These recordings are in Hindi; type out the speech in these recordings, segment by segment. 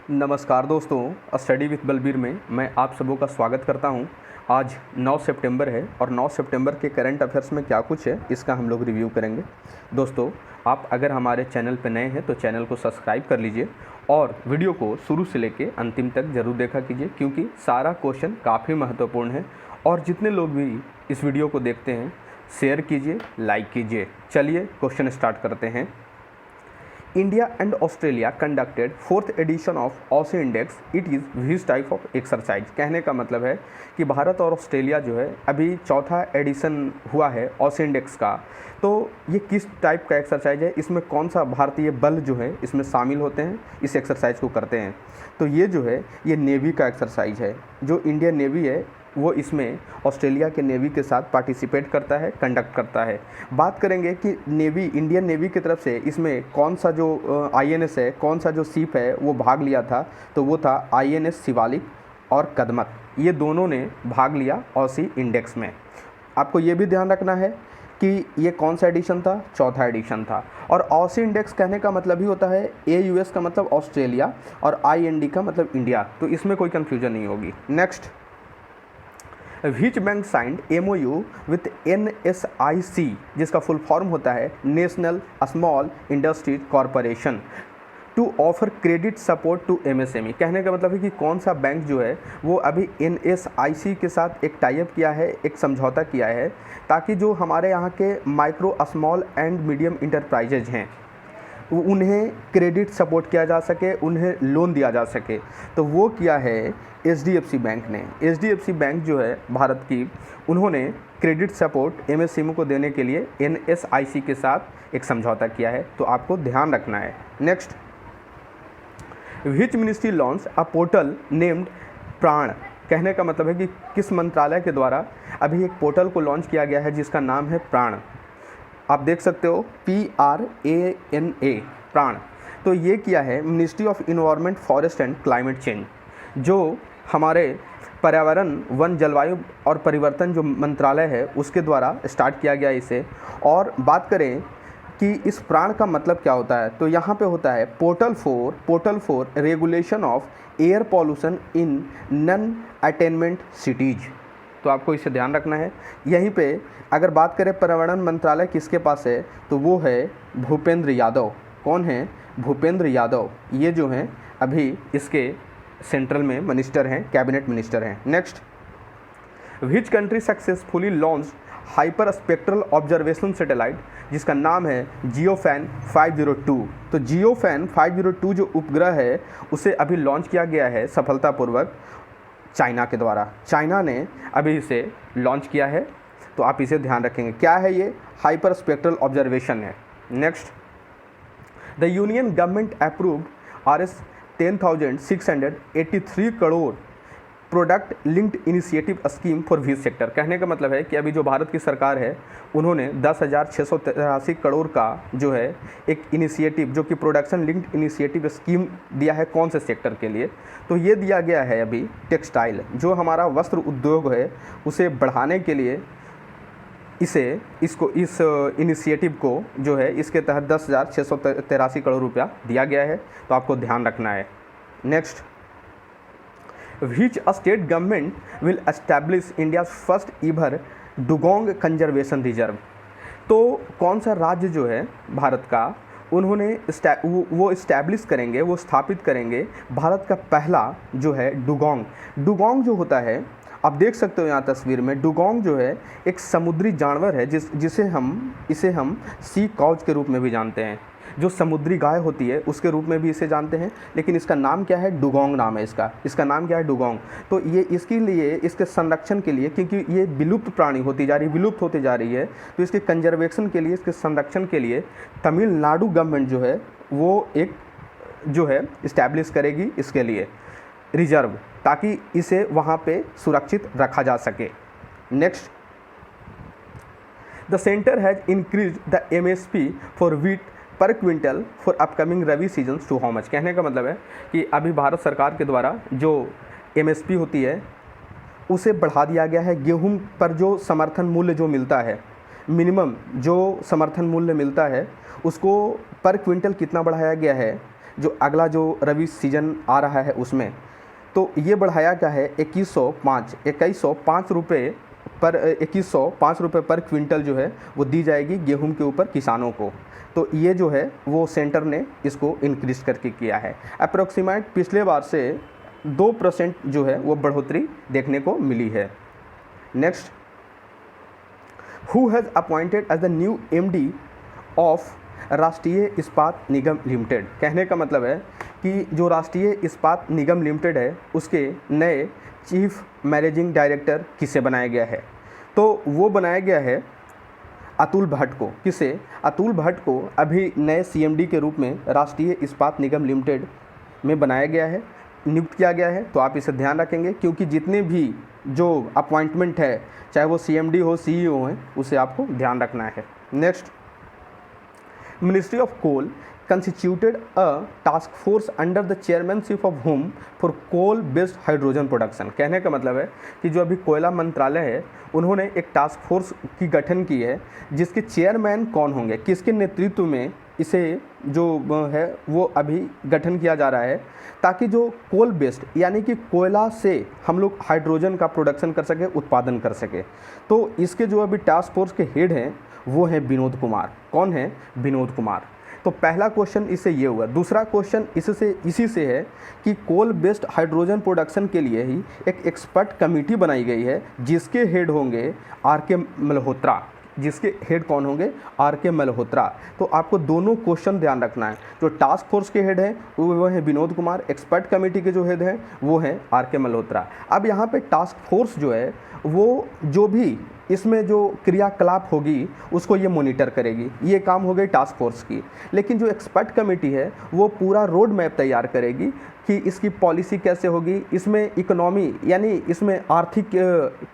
नमस्कार दोस्तों, स्टडी विथ बलबीर में मैं आप सबों का स्वागत करता हूं। आज 9 सितंबर है और 9 सितंबर के करंट अफेयर्स में क्या कुछ है इसका हम लोग रिव्यू करेंगे। दोस्तों, आप अगर हमारे चैनल पर नए हैं तो चैनल को सब्सक्राइब कर लीजिए और वीडियो को शुरू से लेकर अंतिम तक ज़रूर देखा कीजिए, क्योंकि सारा क्वेश्चन काफ़ी महत्वपूर्ण है। और जितने लोग भी इस वीडियो को देखते हैं शेयर कीजिए, लाइक कीजिए। चलिए क्वेश्चन स्टार्ट करते हैं। India and Australia conducted 4th edition of Aussie Index. It is which type of exercise? कहने का मतलब है कि भारत और ऑस्ट्रेलिया जो है अभी चौथा एडिशन हुआ है ऑसी इंडेक्स का। तो ये किस टाइप का एक्सरसाइज है, इसमें कौन सा भारतीय बल जो है इसमें शामिल होते हैं, इस एक्सरसाइज को करते हैं। तो ये जो है ये नेवी का एक्सरसाइज है। जो इंडियन नेवी है वो इसमें ऑस्ट्रेलिया के नेवी के साथ पार्टिसिपेट करता है, कंडक्ट करता है। बात करेंगे कि नेवी, इंडियन नेवी की तरफ से इसमें कौन सा जो आईएनएस है, कौन सा जो शिप है वो भाग लिया था, तो वो था आईएनएस शिवालिक और कदमत। ये दोनों ने भाग लिया ऑसी इंडेक्स में। आपको ये भी ध्यान रखना है कि ये कौन सा एडिशन था, चौथा एडिशन था। और ऑसी इंडेक्स कहने का मतलब ही होता है AUS का मतलब ऑस्ट्रेलिया और IND का मतलब इंडिया, तो इसमें कोई कन्फ्यूजन नहीं होगी। Next, which bank signed MOU with NSIC, जिसका फुल फॉर्म होता है national small industries corporation, to offer credit support to MSME। कहने का मतलब है कि कौन सा बैंक जो है वो अभी NSIC के साथ एक टाई अप किया है, एक समझौता किया है, ताकि जो हमारे यहाँ के micro small and medium enterprises हैं उन्हें क्रेडिट सपोर्ट किया जा सके, उन्हें लोन दिया जा सके। तो वो किया है HDFC बैंक ने। HDFC बैंक जो है भारत की, उन्होंने क्रेडिट सपोर्ट MSME को देने के लिए NSIC के साथ एक समझौता किया है, तो आपको ध्यान रखना है। Next, which ministry launch a portal named प्राण। कहने का मतलब है कि किस मंत्रालय के द्वारा अभी एक पोर्टल को लॉन्च किया गया है जिसका नाम है प्राण। आप देख सकते हो PRANA, प्राण। तो ये किया है ministry of environment, forest and climate change, जो हमारे पर्यावरण, वन, जलवायु और परिवर्तन जो मंत्रालय है उसके द्वारा स्टार्ट किया गया इसे। और बात करें कि इस प्राण का मतलब क्या होता है, तो यहाँ पे होता है portal for regulation of air pollution in non attainment cities. तो आपको इसे ध्यान रखना है। यहीं पे अगर बात करें पर्यावरण मंत्रालय किसके पास है, तो वो है भूपेंद्र यादव। कौन है? भूपेंद्र यादव। ये जो हैं अभी इसके सेंट्रल में मिनिस्टर हैं, कैबिनेट मिनिस्टर हैं। Next, which country successfully launch hyper spectral observation satellite, जिसका नाम है जियोफैन 502। तो जियोफैन 502 जो उपग्रह है उसे अभी लॉन्च किया गया है सफलतापूर्वक चाइना के द्वारा। चाइना ने अभी इसे लॉन्च किया है, तो आप इसे ध्यान रखेंगे। क्या है ये? हाइपर स्पेक्ट्रल ऑब्जर्वेशन है। Next, the union government approved RS 10,683 crore product linked initiative scheme for which sector. कहने का मतलब है कि अभी जो भारत की सरकार है उन्होंने 10,683 करोड़ का जो है एक इनिशिएटिव, जो कि प्रोडक्शन लिंक्ड इनिशिएटिव स्कीम दिया है, कौन से सेक्टर के लिए? तो ये दिया गया है अभी टेक्सटाइल, जो हमारा वस्त्र उद्योग है उसे बढ़ाने के लिए इस इनिशिएटिव को जो है इसके तहत 10,683 करोड़ रुपया दिया गया है, तो आपको ध्यान रखना है। Next, which state government will establish India first ईवर dugong conservation reserve. तो कौन सा राज्य जो है भारत का, उन्होंने वो इस्टेब्लिश करेंगे, वो स्थापित करेंगे भारत का पहला जो है डुगोंग जो होता है, आप देख सकते हो यहाँ तस्वीर में, डुगोंग जो है एक समुद्री जानवर है इसे हम सी काउज के रूप में भी जानते हैं। जो समुद्री गाय होती है उसके रूप में भी इसे जानते हैं, लेकिन इसका नाम क्या है? डुगोंग नाम है इसका नाम क्या है? डुगोंग। तो ये इसके लिए, इसके संरक्षण के लिए, क्योंकि ये विलुप्त प्राणी होती जा रही, विलुप्त होती जा रही है, तो इसके कंजर्वेशन के लिए, इसके संरक्षण के लिए तमिलनाडु गवर्नमेंट जो है वो एक जो है इस्टेब्लिश करेगी इसके लिए रिजर्व, ताकि इसे वहाँ पे सुरक्षित रखा जा सके। Next, the centre has increase the MSP for wheat per quintal for upcoming rabi season to how much. कहने का मतलब है कि अभी भारत सरकार के द्वारा जो MSP होती है उसे बढ़ा दिया गया है। गेहूं पर जो समर्थन मूल्य जो मिलता है, मिनिमम जो समर्थन मूल्य मिलता है उसको पर क्विंटल कितना बढ़ाया गया है, जो अगला जो रबी सीजन आ रहा है उसमें, तो ये बढ़ाया क्या है 2105 रुपये पर 2105 रुपये पर क्विंटल जो है वो दी जाएगी गेहूं के ऊपर किसानों को। तो ये जो है वो सेंटर ने इसको इंक्रीज़ करके किया है। अप्रोक्सीमेट पिछले बार से 2% जो है वो बढ़ोतरी देखने को मिली है। Next, who has appointed as the new MD of Rashtriya Ispat Nigam limited. कहने का मतलब है कि जो राष्ट्रीय इस्पात निगम लिमिटेड है उसके नए चीफ मैनेजिंग डायरेक्टर किसे बनाया गया है? तो वो बनाया गया है अतुल भट्ट को। किसे? अतुल भट्ट को अभी नए CMD के रूप में राष्ट्रीय इस्पात निगम लिमिटेड में बनाया गया है, नियुक्त किया गया है। तो आप इसे ध्यान रखेंगे क्योंकि जितने भी जो अपॉइंटमेंट है चाहे वो CMD हो CEO हैं उसे आपको ध्यान रखना है। Next, ministry of coal constituted a task force under the chairmanship of whom for coal based hydrogen production। कहने का मतलब है कि जो अभी कोयला मंत्रालय है उन्होंने एक टास्क फोर्स की गठन की है जिसके चेयरमैन कौन होंगे, किसके नेतृत्व में इसे जो है वो अभी गठन किया जा रहा है ताकि जो कोल बेस्ड यानी कि कोयला से हम लोग हाइड्रोजन का प्रोडक्शन कर सके, उत्पादन कर सके। तो इसके जो अभी टास्क फोर्स के हेड हैं वो हैं विनोद कुमार। कौन है? विनोद कुमार। तो पहला क्वेश्चन इससे ये हुआ। दूसरा क्वेश्चन इसी से है कि कोल बेस्ड हाइड्रोजन प्रोडक्शन के लिए ही एक एक्सपर्ट कमेटी बनाई गई है जिसके हेड होंगे RK मल्होत्रा। जिसके हेड कौन होंगे? RK मल्होत्रा। तो आपको दोनों क्वेश्चन ध्यान रखना है। जो टास्क फोर्स के हेड हैं वो हैं विनोद कुमार, एक्सपर्ट कमेटी के जो हेड हैं वो हैं RK मल्होत्रा। अब यहाँ पे टास्क फोर्स जो है वो जो भी इसमें जो क्रियाकलाप होगी उसको ये मॉनिटर करेगी। ये काम हो गई टास्क फोर्स की। लेकिन जो एक्सपर्ट कमेटी है वो पूरा रोड मैप तैयार करेगी कि इसकी पॉलिसी कैसे होगी, इसमें इकोनॉमी यानी इसमें आर्थिक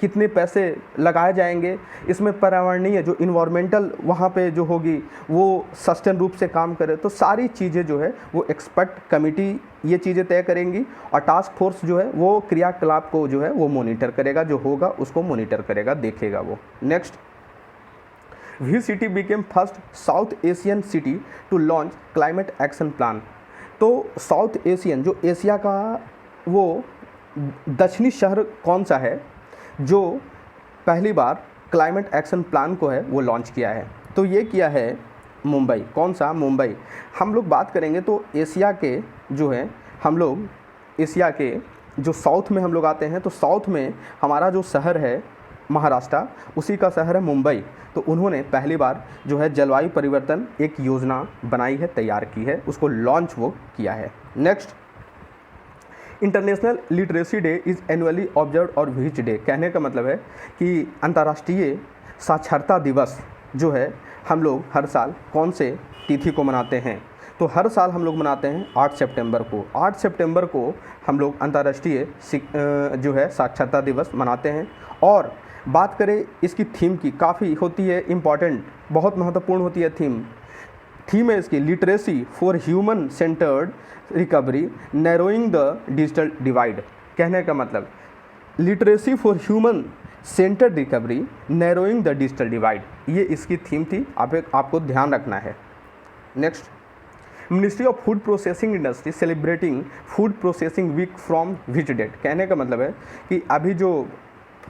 कितने पैसे लगाए जाएंगे, इसमें पर्यावरणीय जो इन्वायरमेंटल वहाँ पे जो होगी वो सस्टेन रूप से काम करे। तो सारी चीज़ें जो है वो एक्सपर्ट कमेटी ये चीज़ें तय करेंगी और टास्क फोर्स जो है वो क्रियाकलाप को जो है वो मॉनिटर करेगा, जो होगा उसको मॉनिटर करेगा, देखेगा वो। Next, VCT became first south Asian city to launch climate action plan. तो साउथ एशियन जो एशिया का वो दक्षिणी शहर कौन सा है जो पहली बार क्लाइमेट एक्शन प्लान को है वो लॉन्च किया है? तो ये किया है मुंबई। कौन सा? मुंबई। हम लोग बात करेंगे तो एशिया के जो है हम लोग एशिया के जो साउथ में हम लोग आते हैं तो साउथ में हमारा जो शहर है महाराष्ट्र, उसी का शहर है मुंबई। तो उन्होंने पहली बार जो है जलवायु परिवर्तन एक योजना बनाई है, तैयार की है, उसको लॉन्च वो किया है। Next, international literacy day is annually observe और विच डे। कहने का मतलब है कि अंतर्राष्ट्रीय साक्षरता दिवस जो है हम लोग हर साल कौन से तिथि को मनाते हैं? तो हर साल हम लोग मनाते हैं 8 सितंबर को। 8 सितंबर को हम लोग अंतर्राष्ट्रीय जो है साक्षरता दिवस मनाते हैं। और बात करें इसकी थीम की, काफ़ी होती है इम्पॉर्टेंट, बहुत महत्वपूर्ण होती है थीम है इसकी literacy for human centred recovery narrowing the digital divide. कहने का मतलब literacy for human centred recovery narrowing the digital divide, ये इसकी थीम थी, आपको ध्यान रखना है। Next, ministry of food processing industry celebrating food processing week from which date. कहने का मतलब है कि अभी जो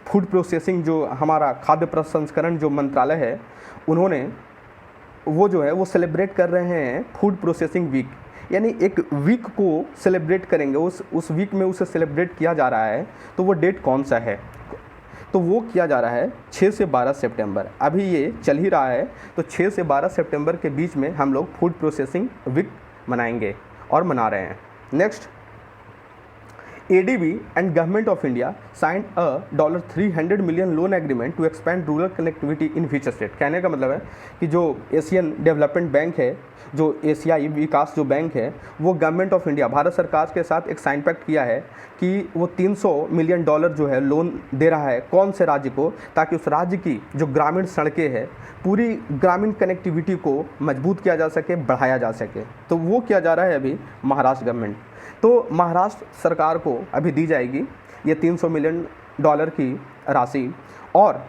फूड प्रोसेसिंग जो हमारा खाद्य प्रसंस्करण जो मंत्रालय है उन्होंने वो जो है वो सेलिब्रेट कर रहे हैं फूड प्रोसेसिंग वीक, यानी एक वीक को सेलिब्रेट करेंगे, उस वीक में उसे सेलिब्रेट किया जा रहा है। तो वो डेट कौन सा है? तो वो किया जा रहा है 6 से 12 सितंबर। अभी ये चल ही रहा है, तो 6 से 12 सितंबर के बीच में हम लोग फूड प्रोसेसिंग वीक मनाएंगे और मना रहे हैं। Next, ADB and Government of India signed a $300 million loan agreement to expand rural connectivity in which state। कहने का मतलब है कि जो एशियन डेवलपमेंट बैंक है, जो एशियाई विकास जो बैंक है, वो गवर्नमेंट ऑफ इंडिया भारत सरकार के साथ एक साइन पैक्ट किया है कि वो $300 मिलियन जो है लोन दे रहा है कौन से राज्य को, ताकि उस राज्य की जो ग्रामीण सड़कें हैं, पूरी ग्रामीण कनेक्टिविटी को मजबूत किया जा सके, बढ़ाया जा सके। तो वो किया जा रहा है अभी महाराष्ट्र गवर्नमेंट। तो महाराष्ट्र सरकार को अभी दी जाएगी ये $300 मिलियन की राशि, और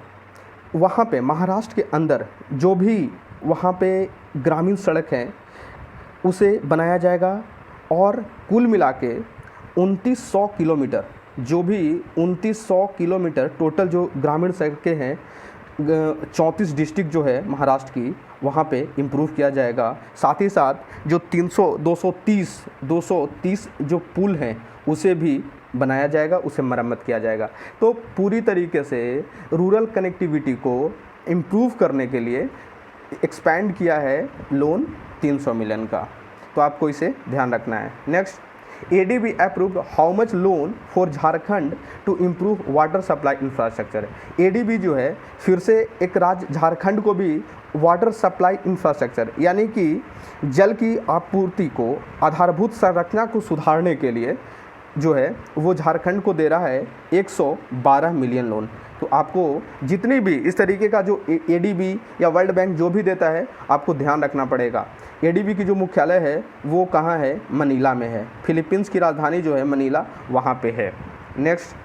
वहाँ पे महाराष्ट्र के अंदर जो भी वहाँ पे ग्रामीण सड़क हैं उसे बनाया जाएगा और कुल मिला के 2900 किलोमीटर, जो भी 2900 किलोमीटर टोटल जो ग्रामीण सड़कें हैं 34 डिस्ट्रिक्ट जो है महाराष्ट्र की, वहाँ पे इम्प्रूव किया जाएगा। साथ ही साथ जो 230 जो पुल हैं उसे भी बनाया जाएगा, उसे मरम्मत किया जाएगा। तो पूरी तरीके से रूरल कनेक्टिविटी को इम्प्रूव करने के लिए एक्सपैंड किया है लोन 300 मिलियन का, तो आपको इसे ध्यान रखना है। Next, ADB approved how much loan for Jharkhand to improve water supply infrastructure. ADB जो है फिर से एक राज्य झारखंड को भी वाटर सप्लाई इंफ्रास्ट्रक्चर यानी कि जल की आपूर्ति को, आधारभूत संरचना को सुधारने के लिए जो है वो झारखंड को दे रहा है 112 मिलियन लोन। तो आपको जितनी भी इस तरीके का जो ADB या वर्ल्ड बैंक जो भी देता है आपको ध्यान रखना पड़ेगा। ADB की जो मुख्यालय है वो कहाँ है? मनीला में है। फिलीपींस की राजधानी जो है मनीला, वहाँ पे है। Next,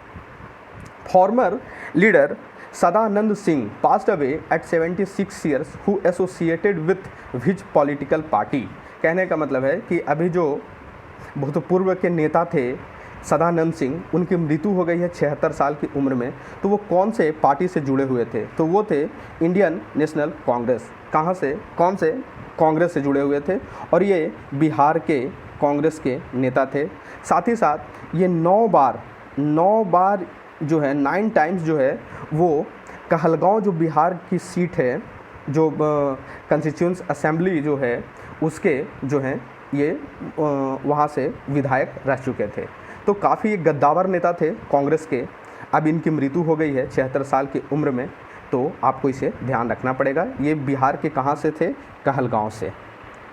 former leader Sadanand Singh passed away at 76 years who associated with which political party. कहने का मतलब है कि अभी जो भूतपूर्व के नेता थे सदानंद सिंह, उनकी मृत्यु हो गई है 76 साल की उम्र में। तो वो कौन से पार्टी से जुड़े हुए थे? तो वो थे इंडियन नेशनल कांग्रेस। कहाँ से? कौन से? कांग्रेस से जुड़े हुए थे और ये बिहार के कांग्रेस के नेता थे। साथ ही साथ ये 9 बार जो है 9 टाइम्स जो है वो कहलगांव जो बिहार की सीट है, जो कंस्टिट्यूएंट असेंबली जो है उसके जो हैं ये वहाँ से विधायक रह चुके थे। तो काफ़ी गद्दावर नेता थे कांग्रेस के। अब इनकी मृत्यु हो गई है 76 साल की उम्र में, तो आपको इसे ध्यान रखना पड़ेगा। ये बिहार के कहाँ से थे? कहलगांव से।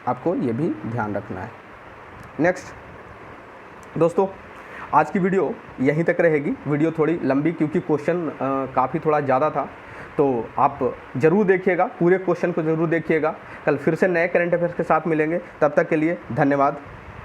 आपको ये भी ध्यान रखना है। नेक्स्ट दोस्तों, आज की वीडियो यहीं तक रहेगी। वीडियो थोड़ी लंबी क्योंकि क्वेश्चन काफ़ी थोड़ा ज़्यादा था, तो आप ज़रूर देखिएगा, पूरे क्वेश्चन को ज़रूर देखिएगा। कल फिर से नए करंट अफेयर्स के साथ मिलेंगे, तब तक के लिए धन्यवाद।